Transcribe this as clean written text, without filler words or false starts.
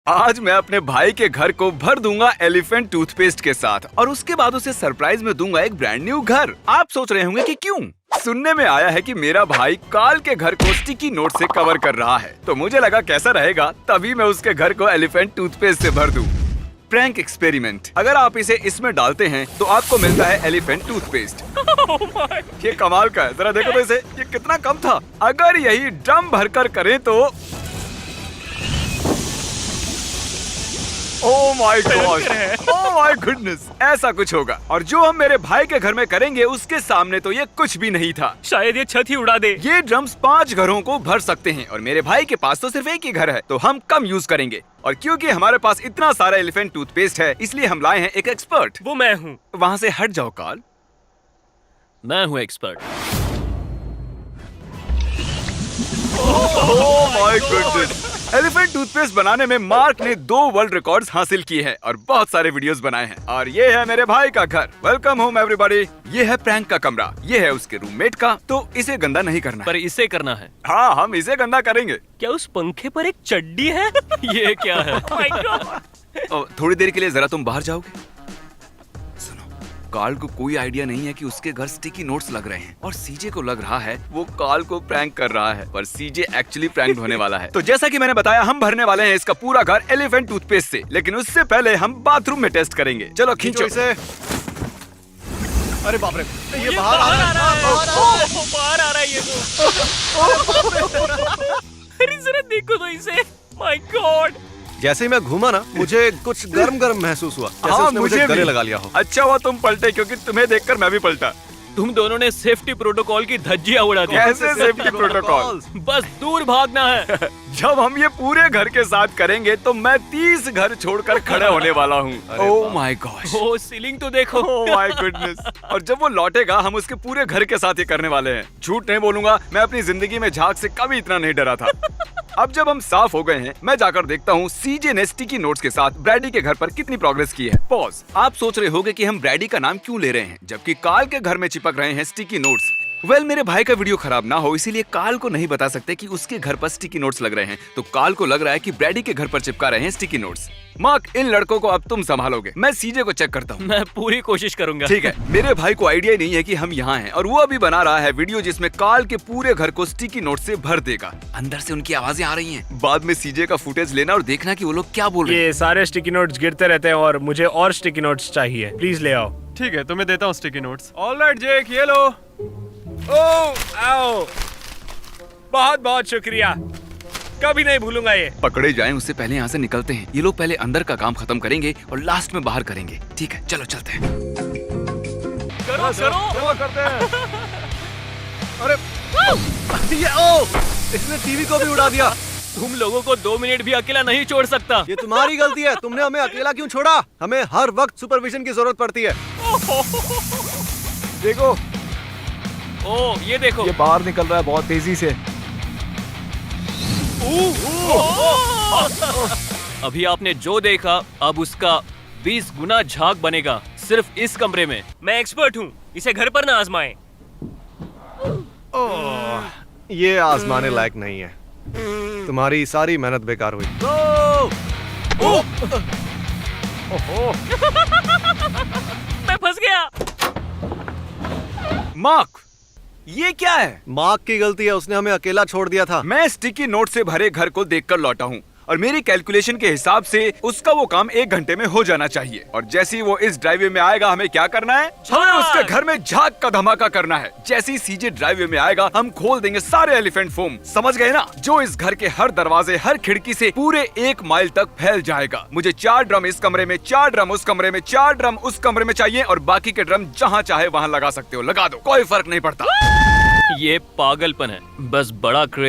आज मैं अपने भाई के घर को भर दूंगा एलिफेंट टूथपेस्ट के साथ और उसके बाद उसे सरप्राइज में दूंगा एक ब्रांड न्यू घर। आप सोच रहे होंगे कि क्यों? सुनने में आया है कि मेरा भाई काल के घर को स्टिकी नोट से कवर कर रहा है, तो मुझे लगा कैसा रहेगा, तभी मैं उसके घर को एलिफेंट टूथपेस्ट से भर दूं। Prank experiment. अगर आप इसे इसमें डालते हैं तो आपको मिलता है एलिफेंट टूथपेस्ट। ये कमाल का है, जरा देखो तो इसे, ये कितना कम था। अगर यही ड्रम भरकर करें तो ओह my God, oh my goodness, ऐसा कुछ होगा। और जो हम मेरे भाई के घर में करेंगे उसके सामने तो ये कुछ भी नहीं था। शायद ये छत ही उड़ा दे। ये ड्रम्स 5 घरों को भर सकते हैं और मेरे भाई के पास तो सिर्फ एक ही घर है, तो हम कम यूज करेंगे। और क्योंकि हमारे पास इतना सारा एलिफेंट टूथपेस्ट है, इसलिए हम लाए हैं एक एक्सपर्ट। वो मैं हूँ। वहाँ से हट जाओ काल। मैं हूँ expert. Oh my goodness. Elephant toothpaste बनाने में मार्क ने 2 वर्ल्ड रिकॉर्ड्स हासिल किए हैं और बहुत सारे वीडियोस बनाए हैं। और ये है मेरे भाई का घर। Welcome home everybody. ये है प्रैंक का कमरा, ये है उसके रूममेट का। तो इसे गंदा नहीं करना पर इसे करना है। हाँ, हम इसे गंदा करेंगे। क्या उस पंखे पर एक चड्डी है? ये क्या है? Oh my God! थोड़ी देर के लिए जरा तुम बाहर जाओगे? सुनो, काल को कोई आइडिया नहीं है कि उसके घर स्टिकी नोट्स लग रहे हैं और सीजे को लग रहा है वो काल को प्रैंक कर रहा है, पर सीजे एक्चुअली प्रैंक होने वाला है। तो जैसा कि मैंने बताया, हम भरने वाले हैं इसका पूरा घर एलिफेंट टूथपेस्ट से, लेकिन उससे पहले हम बाथरूम में टेस्ट करेंगे। चलो खींचो इसे। अरे बाप रे, ये बाहर आ रहा है। बाहर आ रहा है ये तो। अरे जरा देखो तो इसे। My God. जैसे ही मैं घूमा ना, मुझे कुछ गर्म गर्म महसूस हुआ, जैसे हाँ, उसने मुझे गले भी लगा लिया हो। अच्छा हुआ तुम पलटे, क्योंकि तुम्हें देखकर मैं भी पलटा। तुम दोनों ने सेफ्टी प्रोटोकॉल की धज्जियां उड़ा दी। कैसे सेफ्टी प्रोटोकॉल? बस दूर भागना है। जब हम ये पूरे घर के साथ करेंगे तो मैं 30 घर छोड़कर खड़े होने वाला हूँ। Oh my God. Oh ceiling तो देखो। Oh my goodness. और जब वो लौटेगा हम उसके पूरे घर के साथ ये करने वाले हैं। झूठ नहीं बोलूंगा, मैं अपनी जिंदगी में झाग से कभी इतना नहीं डरा था। अब जब हम साफ हो गए हैं, मैं जाकर देखता हूँ सीजे ने स्टिकी नोट्स के साथ ब्रैडी के घर पर कितनी प्रोग्रेस की है। पॉज। आप सोच रहे होंगे कि हम ब्रैडी का नाम क्यों ले रहे हैं जबकि काल के घर में चिपक रहे हैं स्टिकी नोट्स। मेरे भाई का वीडियो खराब ना हो, इसीलिए काल को नहीं बता सकते कि उसके घर पर स्टिकी नोट्स लग रहे हैं, तो काल को लग रहा है कि ब्रैडी के घर पर चिपका रहे हैं स्टिकी नोट्स। मार्क, इन लड़कों को अब तुम संभालोगे, मैं सीजे को चेक करता हूँ। मैं पूरी कोशिश करूंगा। ठीक है। मेरे भाई को आइडिया नहीं है कि हम यहाँ हैं और वो अभी बना रहा है वीडियो जिसमें काल के पूरे घर को स्टिकी नोट से भर देगा। अंदर से उनकी आवाजें आ रही हैं। बाद में सीजे का फुटेज लेना और देखना कि वो लोग क्या बोल रहे हैं। ये सारे स्टिकी नोट्स गिरते रहते हैं और मुझे और स्टिकी नोट्स चाहिए, प्लीज ले आओ। ठीक है, तुम्हें देता हूँ स्टिकी नोट्स। ऑलराइट जेक, ये लो। ओह आओ, बहुत बहुत शुक्रिया, कभी नहीं भूलूंगा ये। पकड़े जाएं उससे पहले यहाँ से निकलते हैं। ये लोग पहले अंदर का काम खत्म करेंगे और लास्ट में बाहर करेंगे। ठीक है, चलो चलते हैं। करो करो। करते हैं। अरे ये इसने टीवी को भी उड़ा दिया। तुम लोगों को 2 मिनट भी अकेला नहीं छोड़ सकता। ये तुम्हारी गलती है, तुमने हमें अकेला क्यों छोड़ा? हमें हर वक्त सुपरविजन की जरूरत पड़ती है। देखो, ओ ये देखो, ये बाहर निकल रहा है बहुत तेजी से। अभी आपने जो देखा, अब उसका 20 गुना झाग बनेगा सिर्फ इस कमरे में। मैं एक्सपर्ट हूँ, इसे घर पर ना आजमाएं। ये आजमाने लायक नहीं है। तुम्हारी सारी मेहनत बेकार हुई। मैं फंस गया। मार्क, ये क्या है? मार्क की गलती है, उसने हमें अकेला छोड़ दिया था। मैं स्टिकी नोट से भरे घर को देखकर लौटा हूँ और मेरी कैलकुलेशन के हिसाब से उसका वो काम 1 घंटे में हो जाना चाहिए। और जैसे ही वो इस ड्राइववे में आएगा, हमें क्या करना है? हमें उसके घर में झाग का धमाका करना है। जैसे ही सीजे ड्राइववे में आएगा, हम खोल देंगे सारे एलिफेंट फोम। समझ गए ना? जो इस घर के हर दरवाजे, हर खिड़की से पूरे 1 माइल तक फैल जाएगा। मुझे 4 ड्रम इस कमरे में, 4 ड्रम उस कमरे में, 4 ड्रम उस कमरे में चाहिए और बाकी के ड्रम जहाँ चाहे वहाँ लगा सकते हो, लगा दो, कोई फर्क नहीं पड़ता। ये पागलपन है, बस बड़ा क्रेज